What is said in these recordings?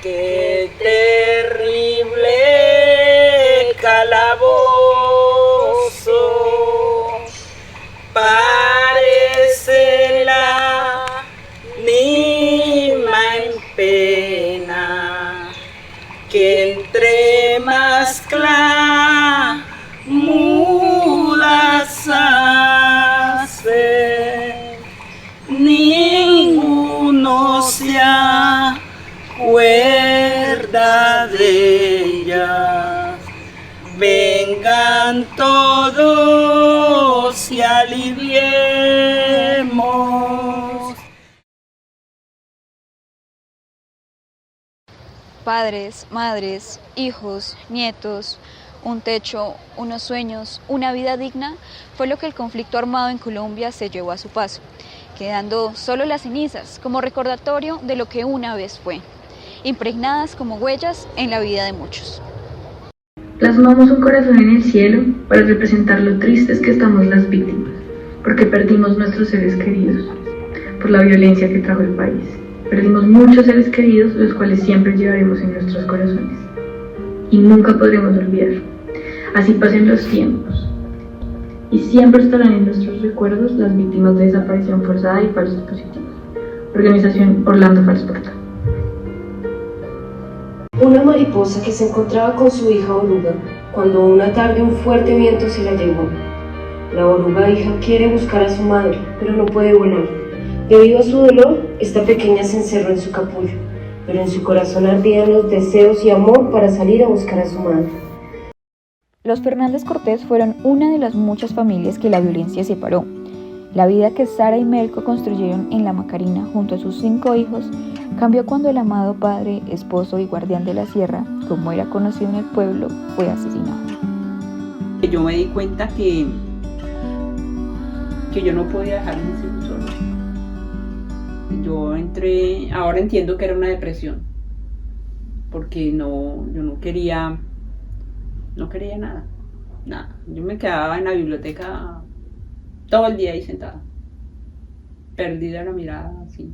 Qué terrible calabozo, parece la misma en pena, que entre más clamudas hace, ninguno se acuerda de ella. Vengan todos y aliviemos. Padres, madres, hijos, nietos, un techo, unos sueños, una vida digna, fue lo que el conflicto armado en Colombia se llevó a su paso, quedando solo las cenizas como recordatorio de lo que una vez fue, impregnadas como huellas en la vida de muchos. Plasmamos un corazón en el cielo para representar lo tristes que estamos las víctimas, porque perdimos nuestros seres queridos por la violencia que trajo el país. Perdimos muchos seres queridos, los cuales siempre llevaremos en nuestros corazones y nunca podremos olvidar. Así pasen los tiempos y siempre estarán en nuestros recuerdos las víctimas de desaparición forzada y falsos positivos. Organización Orlando Falsporta. Una mariposa que se encontraba con su hija oruga cuando una tarde un fuerte viento se la llevó. La oruga hija quiere buscar a su madre, pero no puede volar. Debido a su dolor, esta pequeña se encerró en su capullo, pero en su corazón ardían los deseos y amor para salir a buscar a su madre. Los Fernández Cortés fueron una de las muchas familias que la violencia separó. La vida que Sara y Melco construyeron en la Macarena junto a sus 5 hijos cambió cuando el amado padre, esposo y guardián de la sierra, como era conocido en el pueblo, fue asesinado. Yo me di cuenta que yo no podía dejar a mis hijos solos. Ahora entiendo que era una depresión, porque yo no quería nada. Yo me quedaba en la biblioteca todo el día ahí sentada, perdida la mirada así.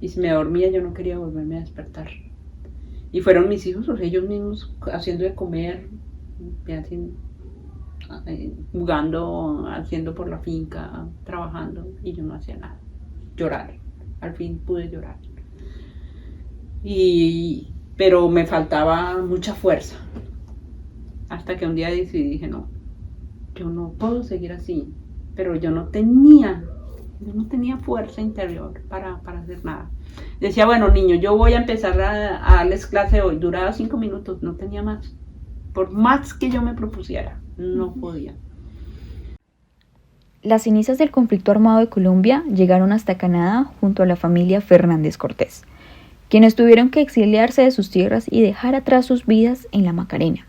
Y si me dormía yo no quería volverme a despertar. Y fueron mis hijos, ellos mismos, haciendo de comer, jugando, haciendo por la finca, trabajando, y yo no hacía nada. Llorar, al fin pude llorar. Pero me faltaba mucha fuerza. Hasta que un día dije, no, yo no puedo seguir así. Pero yo no tenía fuerza interior para hacer nada. Decía, bueno, niños, yo voy a empezar a darles clase hoy. Duraba 5 minutos, no tenía más. Por más que yo me propusiera, no podía. Las cenizas del conflicto armado de Colombia llegaron hasta Canadá junto a la familia Fernández Cortés, quienes tuvieron que exiliarse de sus tierras y dejar atrás sus vidas en la Macarena.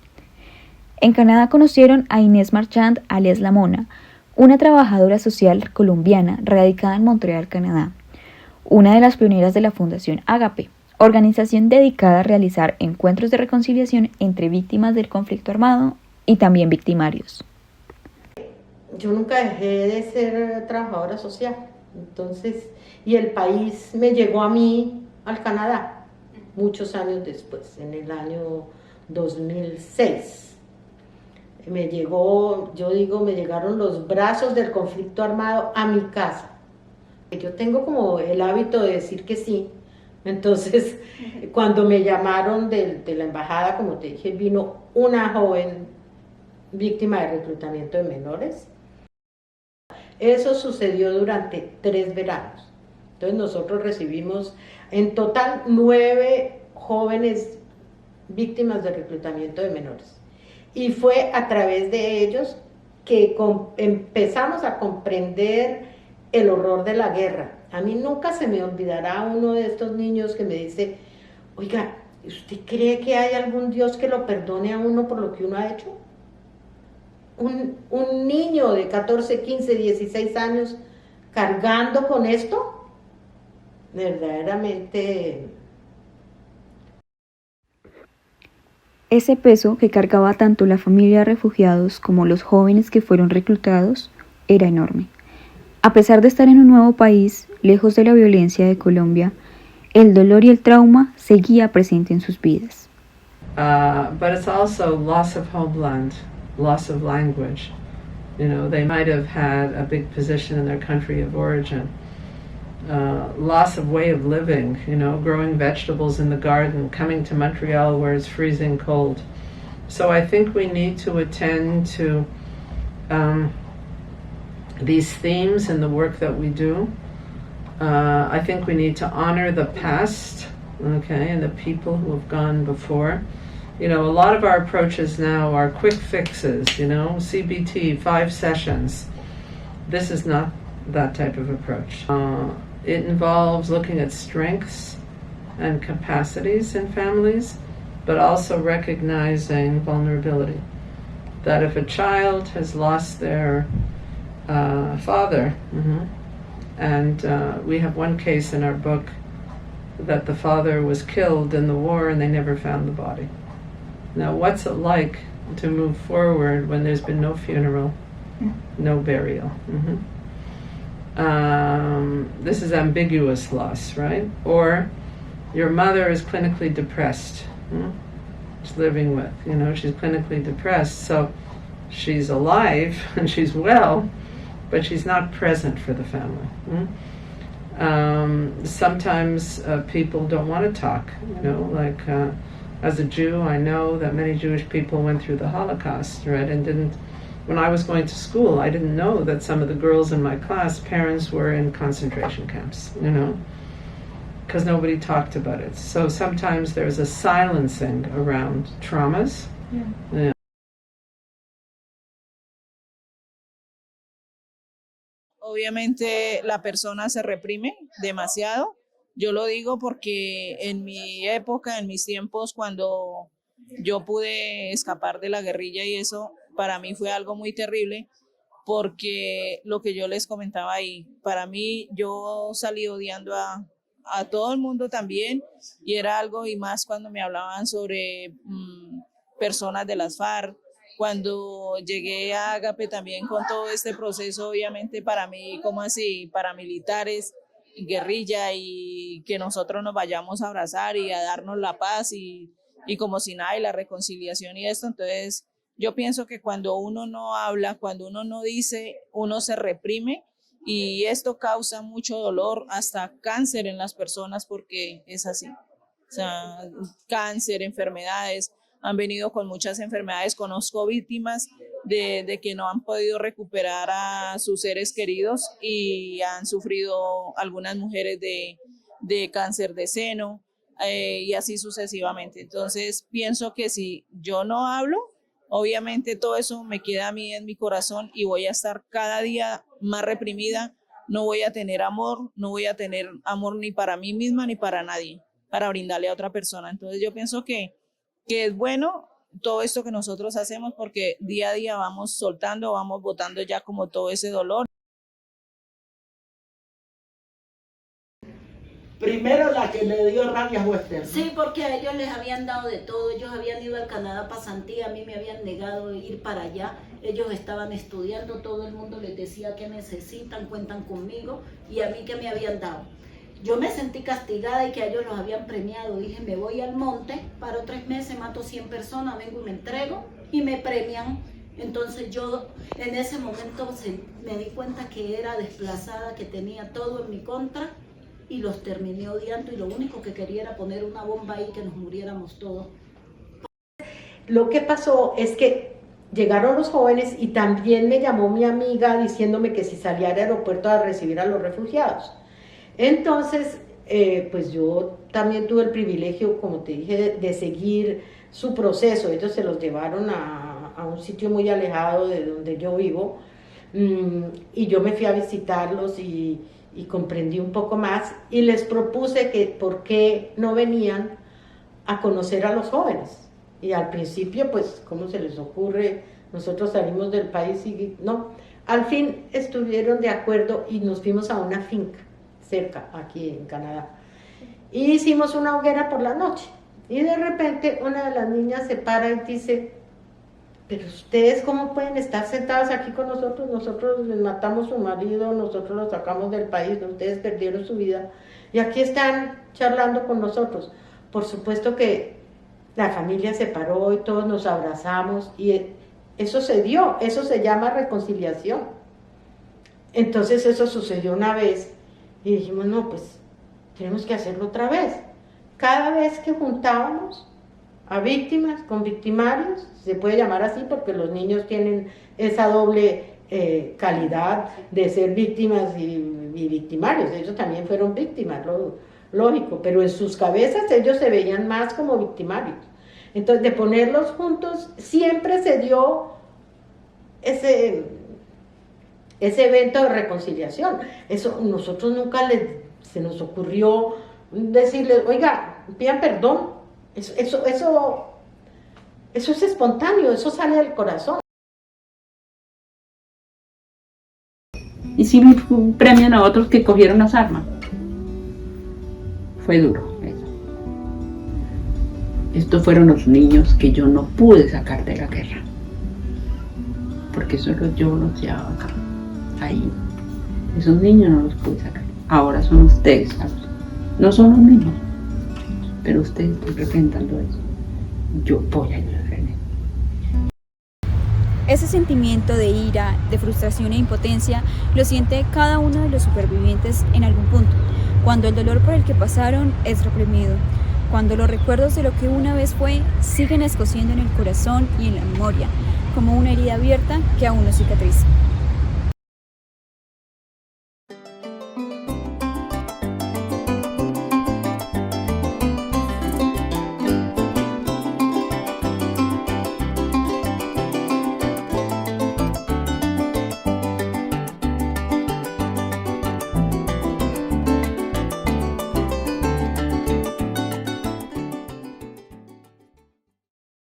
En Canadá conocieron a Inés Marchand, alias La Mona, una trabajadora social colombiana radicada en Montreal, Canadá, una de las pioneras de la Fundación Agape, organización dedicada a realizar encuentros de reconciliación entre víctimas del conflicto armado y también victimarios. Yo nunca dejé de ser trabajadora social, entonces, y el país me llegó a mí, al Canadá, muchos años después, en el año 2006. Me llegaron los brazos del conflicto armado a mi casa. Yo tengo como el hábito de decir que sí. Entonces, cuando me llamaron de la embajada, como te dije, vino una joven víctima de reclutamiento de menores. Eso sucedió durante 3 veranos. Entonces, nosotros recibimos en total 9 jóvenes víctimas de reclutamiento de menores. Y fue a través de ellos que empezamos a comprender el horror de la guerra. A mí nunca se me olvidará uno de estos niños que me dice, oiga, ¿usted cree que hay algún Dios que lo perdone a uno por lo que uno ha hecho? Un niño de 14, 15, 16 años cargando con esto, verdaderamente... Ese peso que cargaba tanto la familia de refugiados como los jóvenes que fueron reclutados era enorme. A pesar de estar en un nuevo país, lejos de la violencia de Colombia, el dolor y el trauma seguía presente en sus vidas. But it's also loss of homeland, loss of language. You know, they might have had a big position in their country of origin. Loss of way of living, you know, growing vegetables in the garden, coming to Montreal where it's freezing cold. So I think we need to attend to these themes in the work that we do. I think we need to honor the past, okay, and the people who have gone before. You know, a lot of our approaches now are quick fixes, you know, CBT, 5 sessions. This is not that type of approach. It involves looking at strengths and capacities in families, but also recognizing vulnerability. That if a child has lost their father, and we have one case in our book that the father was killed in the war and they never found the body. Now, what's it like to move forward when there's been no funeral, no burial? This is ambiguous loss, right? Or your mother is clinically depressed. She's living with, you know, she's clinically depressed, so she's alive and she's well, but she's not present for the family. Sometimes people don't want to talk, you know, like as a Jew, I know that many Jewish people went through the Holocaust, right, and didn't, when I was going to school, I didn't know that some of the girls in my class, parents were in concentration camps, you know, because nobody talked about it. So sometimes there's a silencing around traumas. Yeah. Obviamente la persona se reprime demasiado. Yo lo digo porque en mi época, en mis tiempos, cuando yo pude escapar de la guerrilla y eso, para mí fue algo muy terrible, porque lo que yo les comentaba ahí, para mí yo salí odiando a todo el mundo también, y era algo, y más cuando me hablaban sobre personas de las FARC. Cuando llegué a Agape también con todo este proceso, obviamente para mí, como así, paramilitares, guerrilla, y que nosotros nos vayamos a abrazar y a darnos la paz y como si nada, y la reconciliación y esto. Entonces yo pienso que cuando uno no habla, cuando uno no dice, uno se reprime, y esto causa mucho dolor, hasta cáncer en las personas, porque es así. O sea, cáncer, enfermedades. Han venido con muchas enfermedades. Conozco víctimas de que no han podido recuperar a sus seres queridos, y han sufrido algunas mujeres de cáncer de seno, y así sucesivamente. Entonces pienso que si yo no hablo, obviamente todo eso me queda a mí en mi corazón, y voy a estar cada día más reprimida. No voy a tener amor, no voy a tener amor ni para mí misma ni para nadie, para brindarle a otra persona. Entonces yo pienso que es bueno todo esto que nosotros hacemos, porque día a día vamos soltando, vamos botando ya como todo ese dolor. Primero la que le dio rabia fue Esther. Sí, porque a ellos les habían dado de todo. Ellos habían ido al Canadá pasantía, a mí me habían negado ir para allá. Ellos estaban estudiando, todo el mundo les decía que necesitan, cuentan conmigo, y a mí que me habían dado. Yo me sentí castigada y que a ellos los habían premiado. Dije, me voy al monte, paro 3 meses, mato 100 personas, vengo y me entrego y me premian. Entonces yo en ese momento me di cuenta que era desplazada, que tenía todo en mi contra, y los terminé odiando, y lo único que quería era poner una bomba ahí, que nos muriéramos todos. Lo que pasó es que llegaron los jóvenes, y también me llamó mi amiga diciéndome que si salía al aeropuerto a recibir a los refugiados. Entonces, pues yo también tuve el privilegio, como te dije, de seguir su proceso. Ellos se los llevaron a un sitio muy alejado de donde yo vivo, y yo me fui a visitarlos y comprendí un poco más, y les propuse que por qué no venían a conocer a los jóvenes. Y al principio, pues, ¿cómo se les ocurre? Nosotros salimos del país y no. Al fin estuvieron de acuerdo y nos fuimos a una finca cerca, aquí en Canadá, y hicimos una hoguera por la noche, y de repente una de las niñas se para y dice, pero ustedes cómo pueden estar sentados aquí con nosotros, nosotros les matamos su marido, nosotros los sacamos del país, ustedes perdieron su vida, y aquí están charlando con nosotros. Por supuesto que la familia se paró y todos nos abrazamos y eso se dio, eso se llama reconciliación. Entonces eso sucedió una vez y dijimos, no, pues tenemos que hacerlo otra vez. Cada vez que juntábamos a víctimas con victimarios, se puede llamar así porque los niños tienen esa doble calidad de ser víctimas y victimarios, ellos también fueron víctimas, lógico, pero en sus cabezas ellos se veían más como victimarios. Entonces, de ponerlos juntos, siempre se dio ese evento de reconciliación. Eso nosotros nunca se nos ocurrió decirles, oiga, pidan perdón. Eso es espontáneo, eso sale del corazón. Y sí premian a otros que cogieron las armas. Fue duro eso. Estos fueron los niños que yo no pude sacar de la guerra. Porque solo yo los llevaba acá, ahí. Esos niños no los pude sacar. Ahora son ustedes, ¿sabes? No son los mismos, pero ustedes están representando eso. Yo voy a ayudar en eso. Ese sentimiento de ira, de frustración e impotencia lo siente cada uno de los supervivientes en algún punto, cuando el dolor por el que pasaron es reprimido, cuando los recuerdos de lo que una vez fue siguen escociendo en el corazón y en la memoria, como una herida abierta que aún no cicatriza.